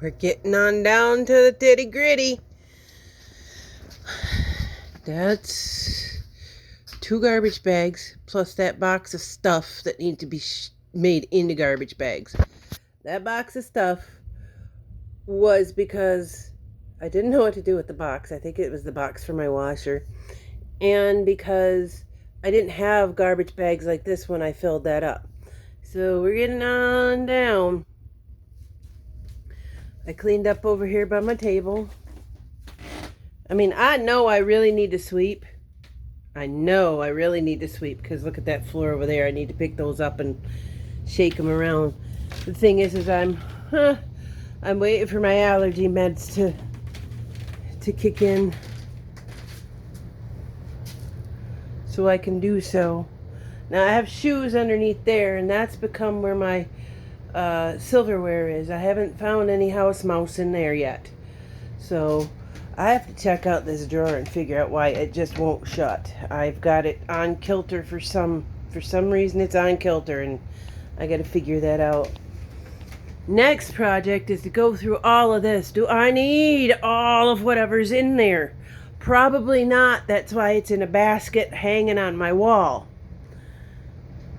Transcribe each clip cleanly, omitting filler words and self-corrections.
We're getting on down to the titty gritty. That's 2 garbage bags plus that box of stuff that need to be made into garbage bags. That box of stuff was because I didn't know what to do with the box. I think it was the box for my washer. And because I didn't have garbage bags like this when I filled that up. So we're getting on down. I cleaned up over here by my table. I mean, I know I really need to sweep. I know I really need to sweep because look at that floor over there. I need to pick those up and shake them around. The thing is I'm waiting for my allergy meds to kick in so I can do so. Now I have shoes underneath there, and that's become where my silverware is. I haven't found any house mouse in there yet. So I have to check out this drawer and figure out why it just won't shut. I've got it on kilter for some reason. It's on kilter, and I got to figure that out. Next project is to go through all of this. Do I need all of whatever's in there? Probably not. That's why it's in a basket hanging on my wall.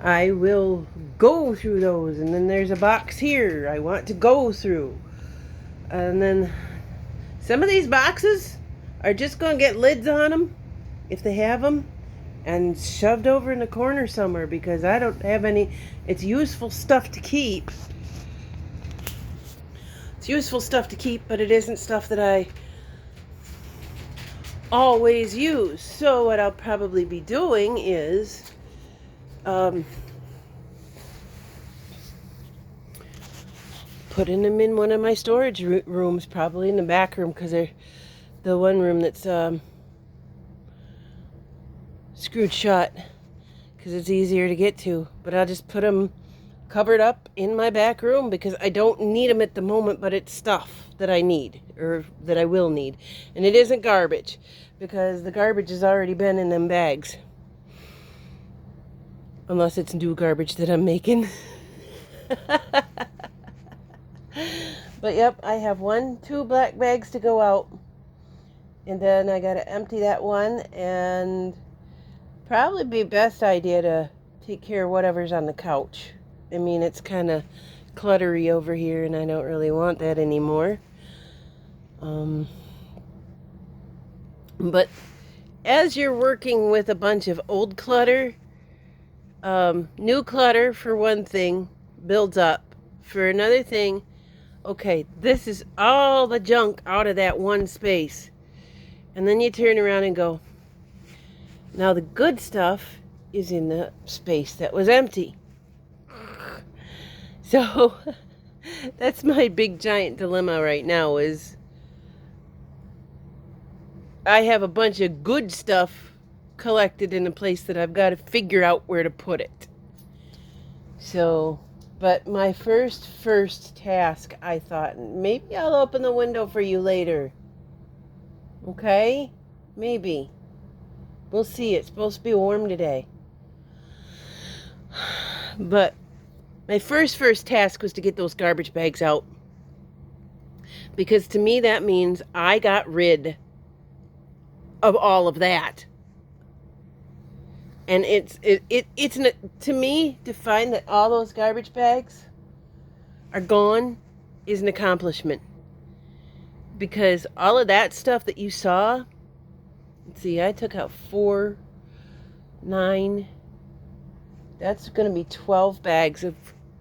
I will go through those, and then there's a box here I want to go through. And then some of these boxes are just going to get lids on them, if they have them, and shoved over in the corner somewhere because I don't have any. It's useful stuff to keep. It's useful stuff to keep, but it isn't stuff that I always use. So what I'll probably be doing is putting them in one of my storage rooms, probably in the back room, because they're the one room that's screwed shut because it's easier to get to. But I'll just put them covered up in my back room because I don't need them at the moment, but it's stuff that I need or that I will need. And it isn't garbage because the garbage has already been in them bags. Unless it's new garbage that I'm making. But yep, I have 2 black bags to go out. And then I got to empty that one, and probably be best idea to take care of whatever's on the couch. I mean, it's kind of cluttery over here, and I don't really want that anymore. But as you're working with a bunch of old clutter, new clutter, for one thing, builds up. For another thing, okay, this is all the junk out of that one space. And then you turn around and go, now the good stuff is in the space that was empty. So that's my big giant dilemma right now is I have a bunch of good stuff collected in a place that I've got to figure out where to put it. So, but my first task, I thought, maybe I'll open the window for you later. Okay? Maybe. We'll see. It's supposed to be warm today. But my first task was to get those garbage bags out. Because to me that means I got rid of all of that. And it's to me, to find that all those garbage bags are gone is an accomplishment. Because all of that stuff that you saw, let's see, I took out 4, 9, that's going to be 12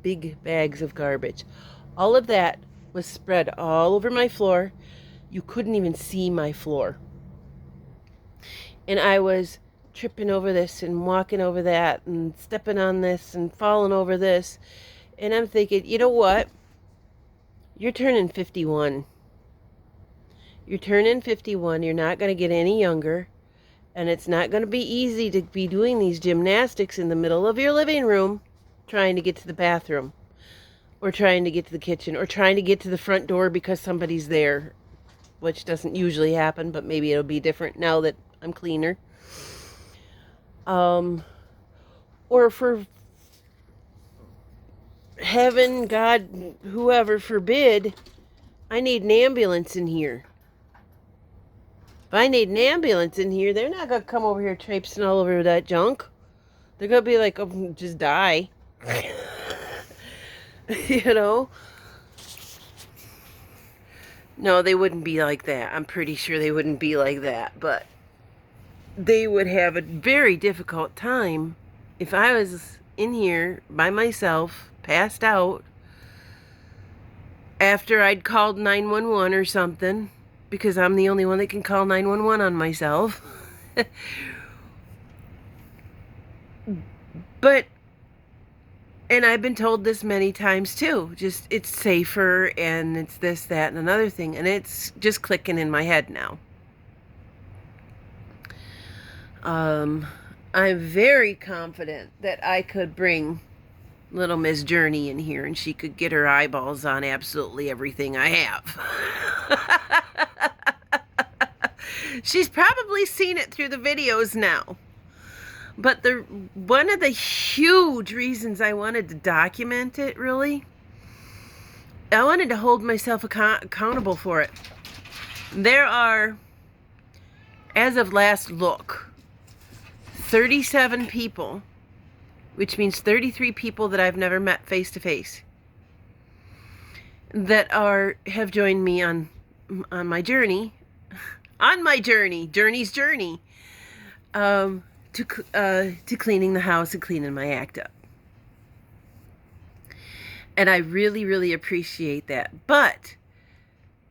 big bags of garbage. All of that was spread all over my floor. You couldn't even see my floor. And I was tripping over this and walking over that and stepping on this and falling over this. And I'm thinking, you know what? You're turning 51. You're turning 51. You're not going to get any younger. And it's not going to be easy to be doing these gymnastics in the middle of your living room, trying to get to the bathroom, or trying to get to the kitchen, or trying to get to the front door because somebody's there, which doesn't usually happen, but maybe it'll be different now that I'm cleaner. Or for heaven, God, whoever forbid, I need an ambulance in here. If I need an ambulance in here, they're not gonna come over here traipsing all over that junk. They're gonna be like, oh, just die. You know? No, they wouldn't be like that. I'm pretty sure they wouldn't be like that. But they would have a very difficult time if I was in here by myself, passed out, after I'd called 911 or something, because I'm the only one that can call 911 on myself. But, and I've been told this many times too, just it's safer and it's this, that, and another thing. And it's just clicking in my head now. I'm very confident that I could bring little Miss Journey in here and she could get her eyeballs on absolutely everything I have. She's probably seen it through the videos now. But one of the huge reasons I wanted to document it, really, I wanted to hold myself accountable for it. There are, as of last look, 37 people, which means 33 people that I've never met face to face, that have joined me on my journey, Journey's journey, to cleaning the house and cleaning my act up. And I really, really appreciate that. But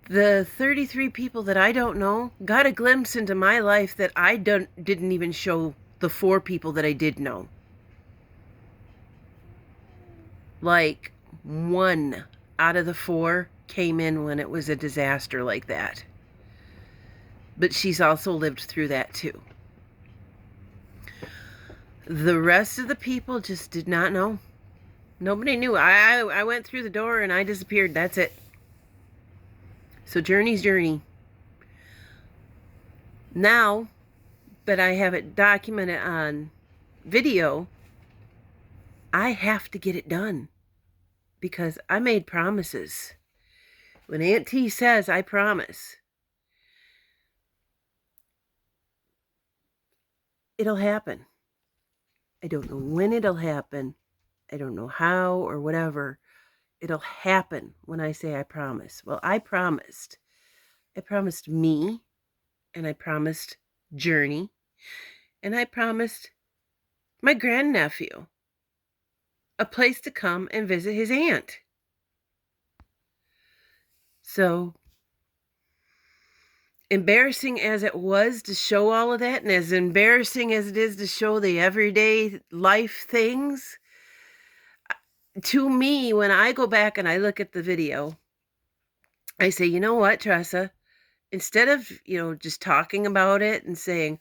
the 33 people that I don't know got a glimpse into my life that I didn't even show the 4 people that I did know. Like 1 out of the 4 came in when it was a disaster like that. But she's also lived through that too. The rest of the people just did not know. Nobody knew. I went through the door and I disappeared. That's it. So Journey's journey. Now that I have it documented on video, I have to get it done. Because I made promises. When Aunt T says I promise, it'll happen. I don't know when it'll happen. I don't know how or whatever. It'll happen when I say I promise. Well, I promised. I promised me, and I promised Journey, and I promised my grandnephew a place to come and visit his aunt. So, embarrassing as it was to show all of that, and as embarrassing as it is to show the everyday life things, to me, when I go back and I look at the video, I say, you know what, Tressa? Instead of, just talking about it and saying,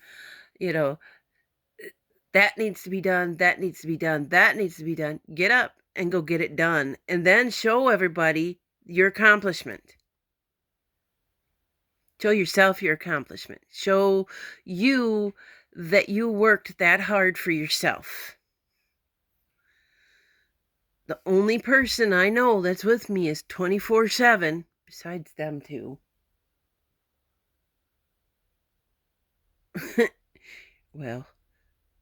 that needs to be done, that needs to be done, that needs to be done, get up and go get it done. And then show everybody your accomplishment. Show yourself your accomplishment. Show you that you worked that hard for yourself. The only person I know that's with me is 24/7, besides them two. Well,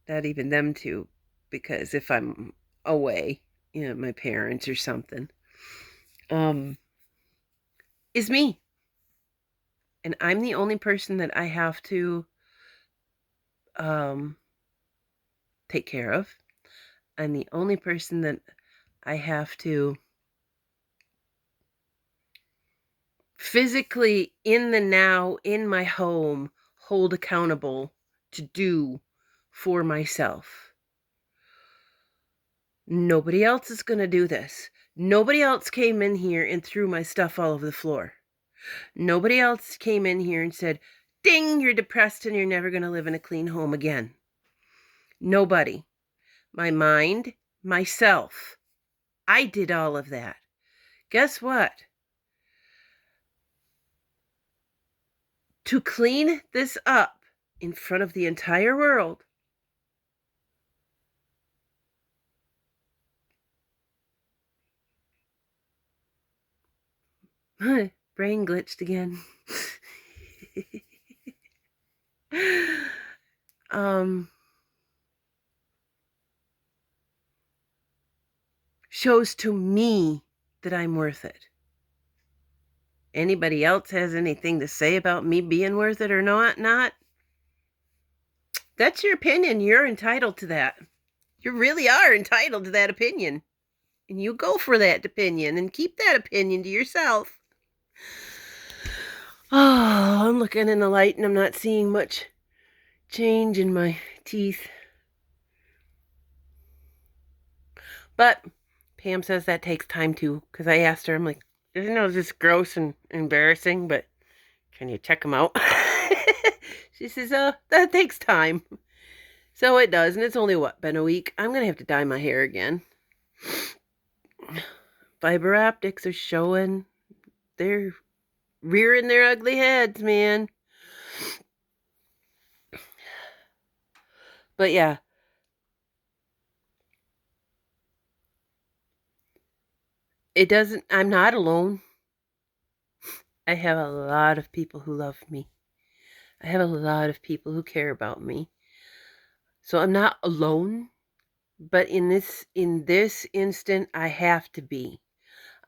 not even them two, because if I'm away, my parents or something, is me. And I'm the only person that I have to take care of. I'm the only person that I have to physically, in the now, in my home, hold accountable to do for myself. Nobody else is going to do this. Nobody else came in here and threw my stuff all over the floor. Nobody else came in here and said, ding, you're depressed and you're never going to live in a clean home again. Nobody. My mind, myself. I did all of that. Guess what? To clean this up in front of the entire world, brain glitched again. Shows to me that I'm worth it. Anybody else has anything to say about me being worth it or not, that's your opinion. You're entitled to that. You really are entitled to that opinion. And you go for that opinion and keep that opinion to yourself. Oh, I'm looking in the light and I'm not seeing much change in my teeth. But Pam says that takes time too, because I asked her, I'm like, isn't it just gross and embarrassing, but can you check them out? She says, that takes time. So it does, and it's only, been a week? I'm going to have to dye my hair again. Fiber optics are showing. They're rearing their ugly heads, man. But yeah. I'm not alone. I have a lot of people who love me. I have a lot of people who care about me. So I'm not alone, but in this instant, I have to be.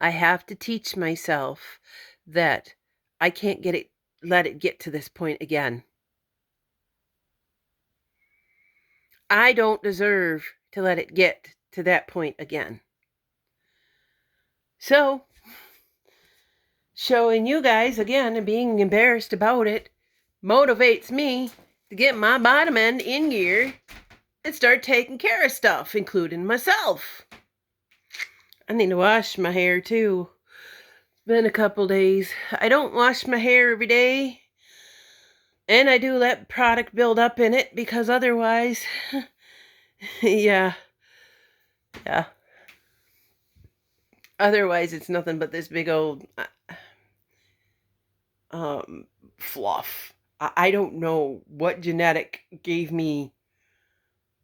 I have to teach myself that I can't let it get to this point again. I don't deserve to let it get to that point again. So, showing you guys again and being embarrassed about it motivates me to get my bottom end in gear and start taking care of stuff, including myself. I need to wash my hair too. It's been a couple days. I don't wash my hair every day. And I do let product build up in it because otherwise, yeah. Otherwise, it's nothing but this big old fluff. I don't know what genetic gave me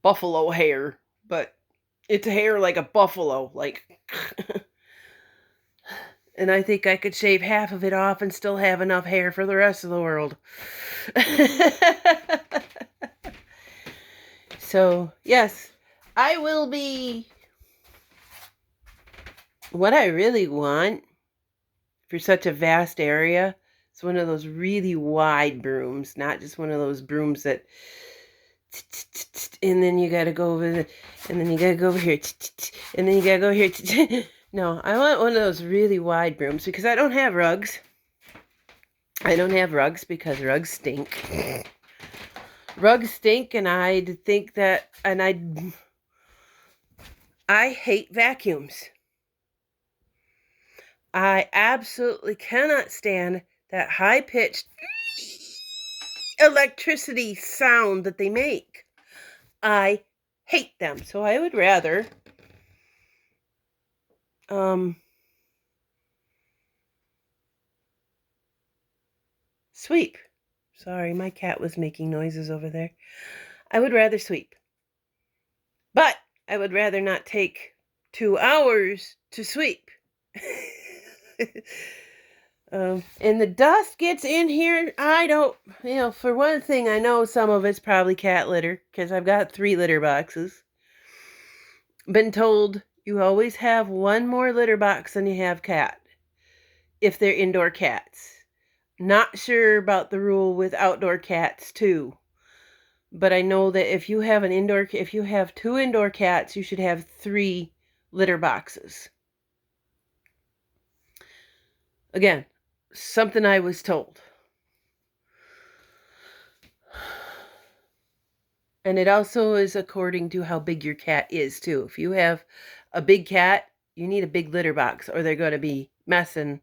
buffalo hair, but it's hair like a buffalo, like. And I think I could shave half of it off and still have enough hair for the rest of the world. So, yes, I will be. What I really want for such a vast area is one of those really wide brooms, not just one of those brooms that, and then you gotta go over and then you gotta go over here, and then you gotta go here. No, I want one of those really wide brooms because I don't have rugs. I don't have rugs because rugs stink. Rugs stink, and I think that, and I hate vacuums. I absolutely cannot stand that high-pitched electricity sound that they make. I hate them. So I would rather sweep. Sorry, my cat was making noises over there. I would rather sweep. But I would rather not take 2 hours to sweep. And the dust gets in here. I don't, for one thing, I know some of it's probably cat litter because I've got 3 litter boxes. Been told you always have one more litter box than you have cat if they're indoor cats. Not sure about the rule with outdoor cats too. But I know that if you have 2 indoor cats, you should have 3 litter boxes. Again, something I was told. And it also is according to how big your cat is too. If you have a big cat, you need a big litter box or they're going to be messing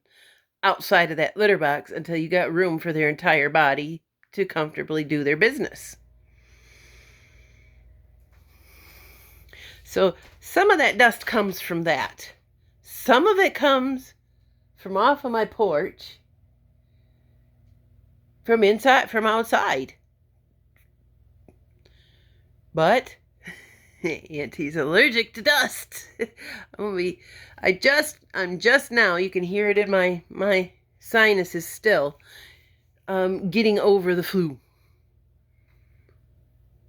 outside of that litter box until you got room for their entire body to comfortably do their business. So some of that dust comes from that. Some of it comes from off of my porch, from outside. But Auntie's allergic to dust. I'm just now, you can hear it in my sinuses still, getting over the flu.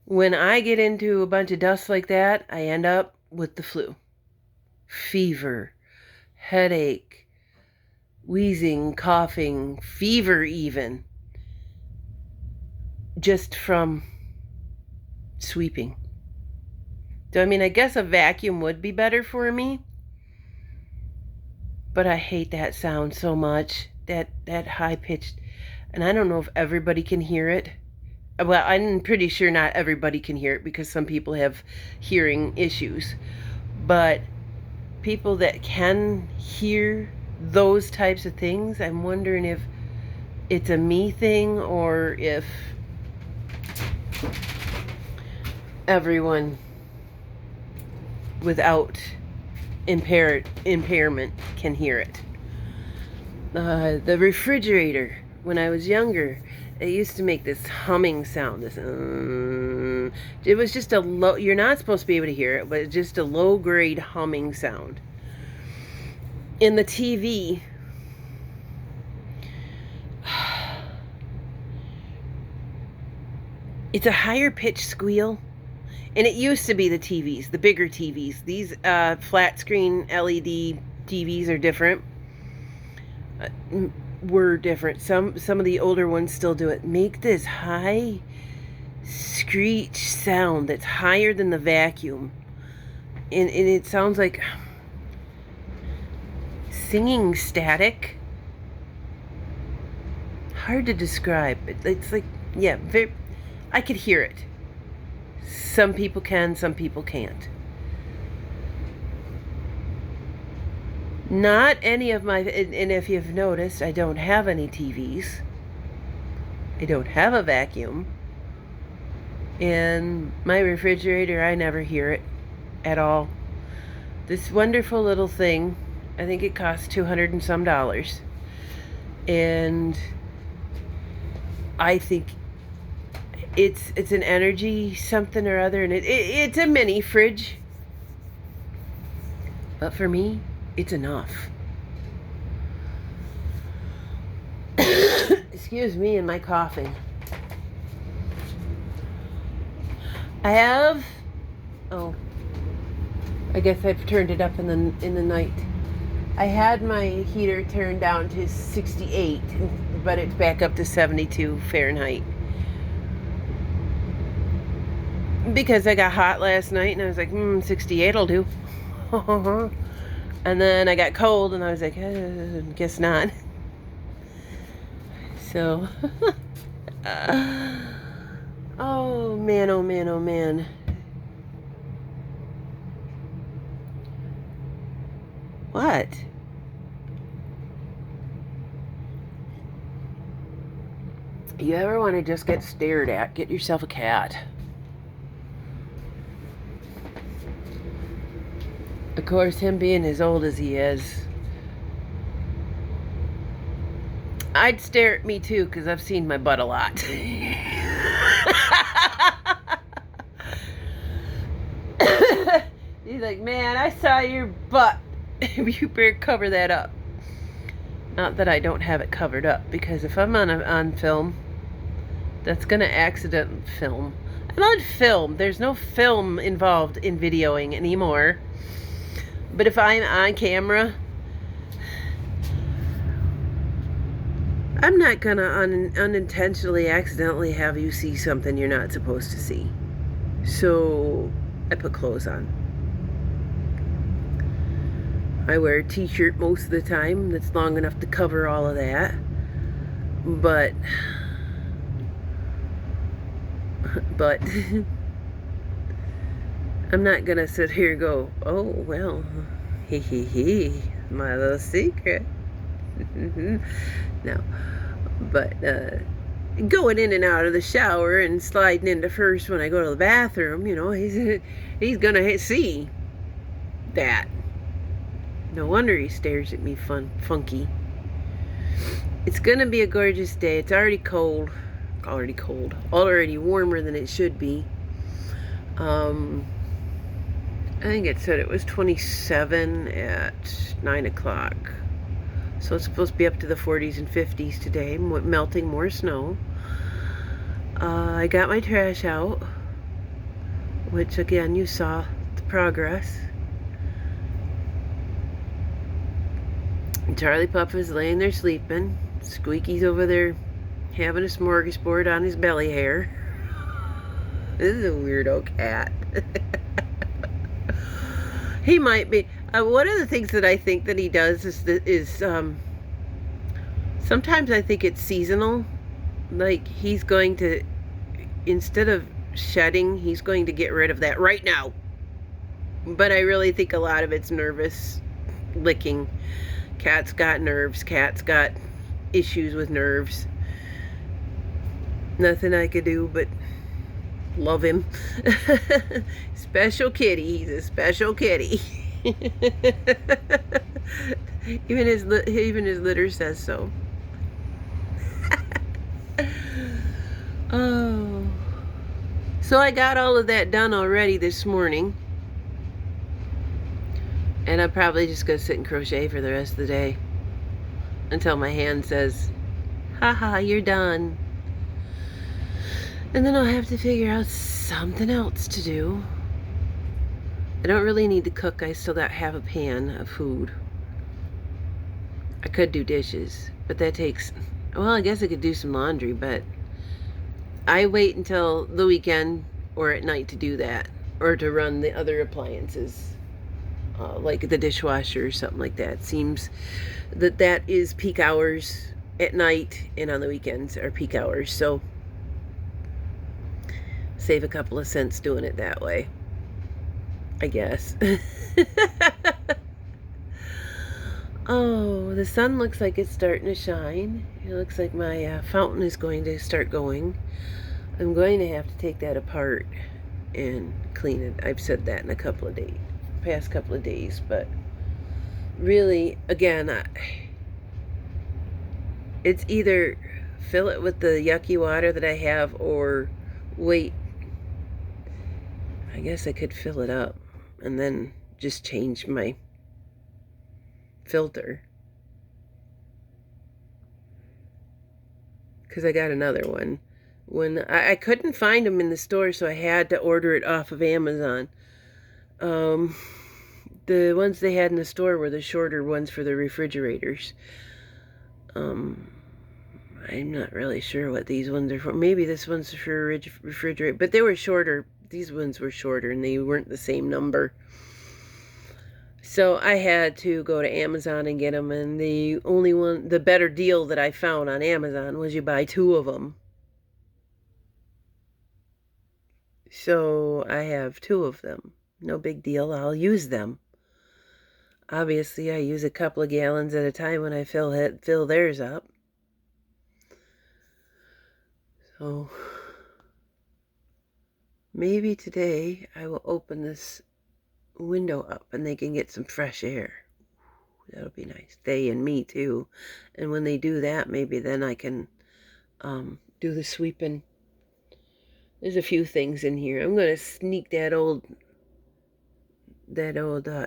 When I get into a bunch of dust like that, I end up with the flu. Fever, headache, wheezing, coughing, fever even. Just from sweeping. So, I mean, I guess a vacuum would be better for me. But I hate that sound so much. That high-pitched. And I don't know if everybody can hear it. Well, I'm pretty sure not everybody can hear it because some people have hearing issues. But people that can hear those types of things, I'm wondering if it's a me thing or if everyone without impairment can hear it. The refrigerator, when I was younger, it used to make this humming sound. This, it was just a low, you're not supposed to be able to hear it, but it's just a low grade humming sound. In the TV, it's a higher pitched squeal. And it used to be the TVs, the bigger TVs. These flat screen LED TVs are different. Were different. Some of the older ones still do it. Make this high screech sound that's higher than the vacuum. And it sounds like singing static. Hard to describe. It's like, yeah, I could hear it. Some people can, some people can't. Not any of my, and if you've noticed, I don't have any TVs. I don't have a vacuum. And my refrigerator, I never hear it at all. This wonderful little thing, I think it costs $200 and some. And I think it's an energy something or other, and it's a mini fridge. But for me, it's enough. Excuse me and my coughing. I have, I guess I've turned it up in the night. I had my heater turned down to 68, but it's back up to 72 Fahrenheit. Because I got hot last night and I was like, 68'll do. And then I got cold and I was like, guess not. So, oh man, oh man, oh man. What? You ever want to just get stared at? Get yourself a cat. Of course, him being as old as he is, I'd stare at me too, because I've seen my butt a lot. He's like, man, I saw your butt. You better cover that up. Not that I don't have it covered up, because if I'm on film, that's going to accident film. I'm on film. There's no film involved in videoing anymore. But if I'm on camera, I'm not going to unintentionally, accidentally have you see something you're not supposed to see. So I put clothes on. I wear a t-shirt most of the time that's long enough to cover all of that. But I'm not going to sit here and go, oh, well, my little secret. No. But going in and out of the shower and sliding into first when I go to the bathroom, you know, he's going to see that. No wonder he stares at me funky. It's going to be a gorgeous day. It's already cold. Already warmer than it should be. I think it said it was 27 at 9 o'clock. So it's supposed to be up to the 40s and 50s today, melting more snow. I got my trash out, which again, you saw the progress. Charlie Puff is laying there sleeping. Squeaky's over there having a smorgasbord on his belly hair. This is a weirdo cat. He might be. One of the things that I think that he does is sometimes I think it's seasonal. Like he's going to, instead of shedding, he's going to get rid of that right now. But I really think a lot of it's nervous licking. Cat's got nerves. Cat's got issues with nerves. Nothing I could do but love him. Special kitty. He's a special kitty. Even his litter says so. Oh. So I got all of that done already this morning. And I'm probably just going to sit and crochet for the rest of the day. Until my hand says, haha, you're done. And then I'll have to figure out something else to do. I don't really need to cook. I still got half a pan of food. I could do dishes, but that takes... Well, I guess I could do some laundry, but I wait until the weekend or at night to do that. Or to run the other appliances. Like the dishwasher or something like that. It seems that that is peak hours at night, and on the weekends are peak hours. So save a couple of cents doing it that way, I guess. Oh, the sun looks like it's starting to shine. It looks like my fountain is going to start going. I'm going to have to take that apart and clean it. I've said that in a couple of days, past couple of days, but really, again, it's either fill it with the yucky water that I have or wait. I guess I could fill it up and then just change my filter, because I got another one. When I couldn't find them in the store, so I had to order it off of Amazon. The ones they had in the store were the shorter ones for the refrigerators. I'm not really sure what these ones are for. Maybe this one's for refrigerator, but they were shorter. These ones were shorter, and they weren't the same number. So I had to go to Amazon and get them, and the only one, the better deal that I found on Amazon was you buy 2 of them. So I have 2 of them. No big deal. I'll use them. Obviously, I use a couple of gallons at a time when I fill theirs up. So maybe today I will open this window up and they can get some fresh air. That'll be nice. They and me too. And when they do that, maybe then I can do the sweeping. There's a few things in here. I'm going to sneak that old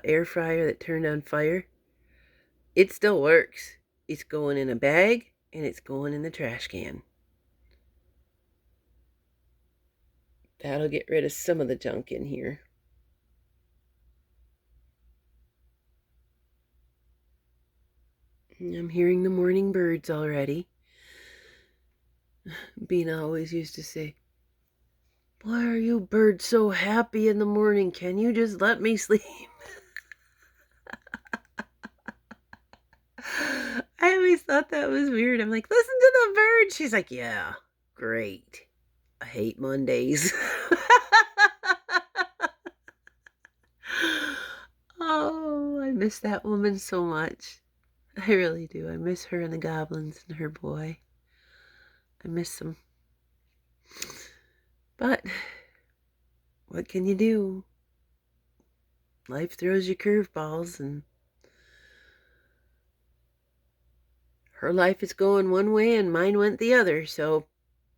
air fryer that turned on fire. It still works. It's going in a bag and it's going in the trash can. That'll get rid of some of the junk in here. I'm hearing the morning birds already. Bina always used to say, "Why are you birds so happy in the morning? Can you just let me sleep?" I always thought that was weird. I'm like, "Listen to the birds." She's like, "Yeah, great. I hate Mondays." Oh, I miss that woman so much. I really do. I miss her and the goblins and her boy. I miss them. But what can you do? Life throws you curveballs, and her life is going one way and mine went the other. So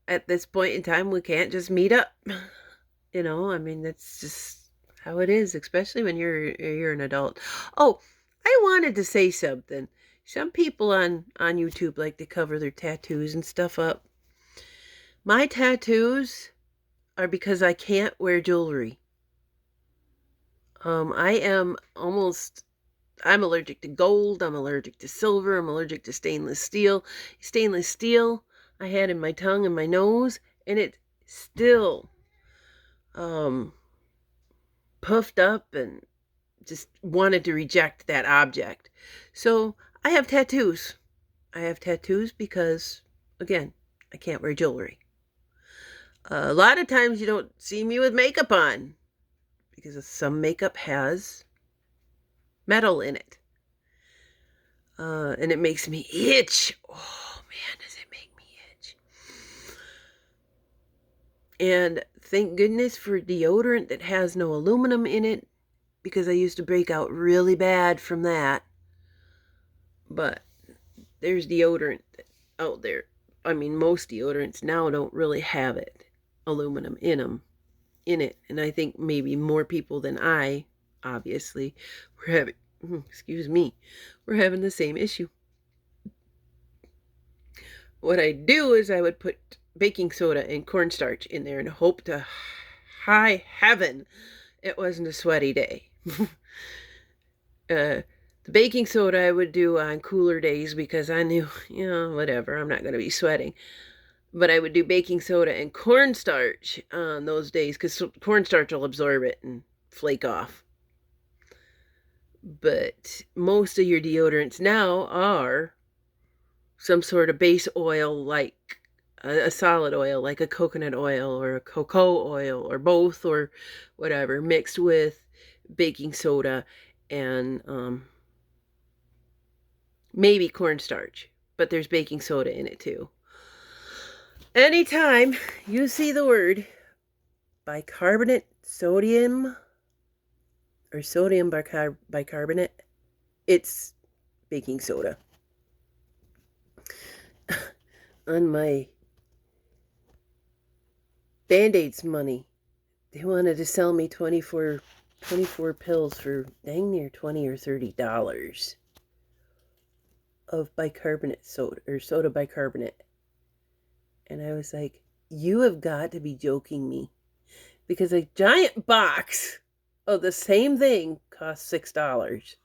at this point in time, we can't just meet up. You know, I mean, that's just how it is, especially when you're an adult. Oh, I wanted to say something. Some people on YouTube like to cover their tattoos and stuff up. My tattoos are because I can't wear jewelry. I'm allergic to gold, I'm allergic to silver, I'm allergic to stainless steel. Stainless steel I had in my tongue and my nose, and it still puffed up and just wanted to reject that object. So I have tattoos. I have tattoos because, again, I can't wear jewelry. A lot of times you don't see me with makeup on because some makeup has metal in it. And it makes me itch. Oh man, does it make me itch. And thank goodness for deodorant that has no aluminum in it, because I used to break out really bad from that. But there's deodorant out there. I mean, most deodorants now don't really have it, aluminum in it. And I think maybe more people than I, obviously, we're having, we're having the same issue. What I do is I would put baking soda and cornstarch in there and hope to high heaven it wasn't a sweaty day. The baking soda I would do on cooler days because I knew, whatever, I'm not going to be sweating. But I would do baking soda and cornstarch on those days because cornstarch will absorb it and flake off. But most of your deodorants now are some sort of base oil, like a solid oil, like a coconut oil or a cocoa oil or both or whatever, mixed with baking soda and maybe cornstarch. But there's baking soda in it too. Anytime you see the word bicarbonate sodium or sodium bicarbonate, it's baking soda. On my Band-Aids money, they wanted to sell me 24 pills for dang near $20 or $30 of bicarbonate soda or soda bicarbonate. And I was like, you have got to be joking me, because a giant box of the same thing costs $6.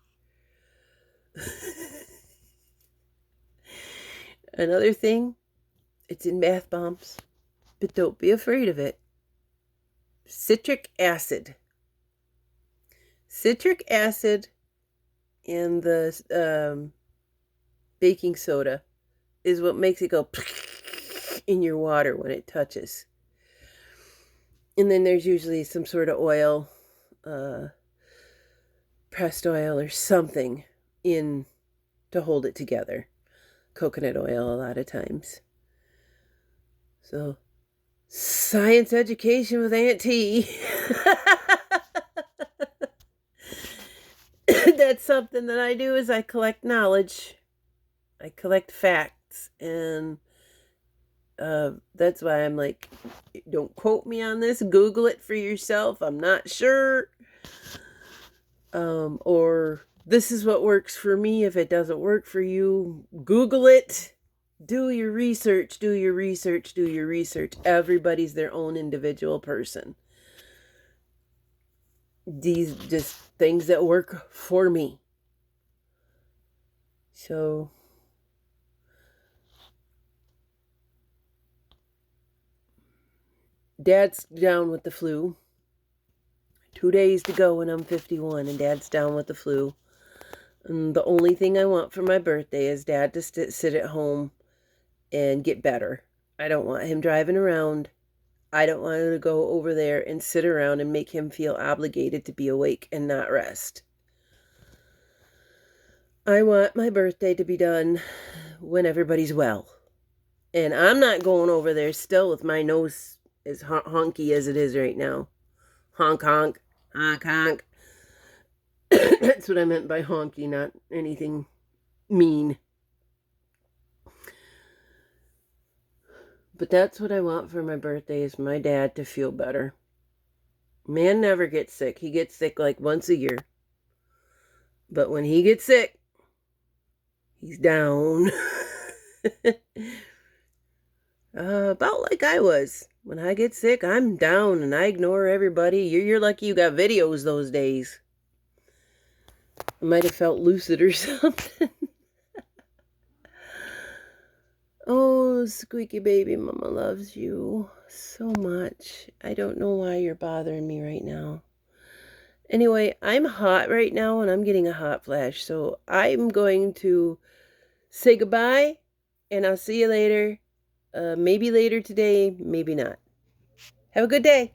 Another thing, it's in bath bombs, but don't be afraid of it. Citric acid. Citric acid and the baking soda is what makes it go in your water when it touches. And then there's usually some sort of oil, pressed oil or something in to hold it together. Coconut oil a lot of times. So, science education with Aunt T. That's something that I do, is I collect knowledge. I collect facts, and that's why I'm like, don't quote me on this. Google it for yourself. I'm not sure. Or this is what works for me. If it doesn't work for you, Google it. Do your research, do your research, do your research. Everybody's their own individual person. These just things that work for me. So, Dad's down with the flu. 2 days to go and I'm 51, and Dad's down with the flu. And the only thing I want for my birthday is Dad to sit at home and get better. I don't want him driving around. I don't want him to go over there and sit around and make him feel obligated to be awake and not rest. I want my birthday to be done when everybody's well. And I'm not going over there still with my nose as honky as it is right now. Honk, honk, honk, honk. That's what I meant by honky, not anything mean. But that's what I want for my birthday, is my dad to feel better. Man never gets sick. He gets sick like once a year. But when he gets sick, He's down. About like I was. When I get sick, I'm down and I ignore everybody. You're lucky you got videos those days. I might have felt lucid or something. Oh, squeaky baby, Mama loves you so much. I don't know why you're bothering me right now. Anyway, I'm hot right now and I'm getting a hot flash. So I'm going to say goodbye and I'll see you later. Maybe later today, maybe not. Have a good day.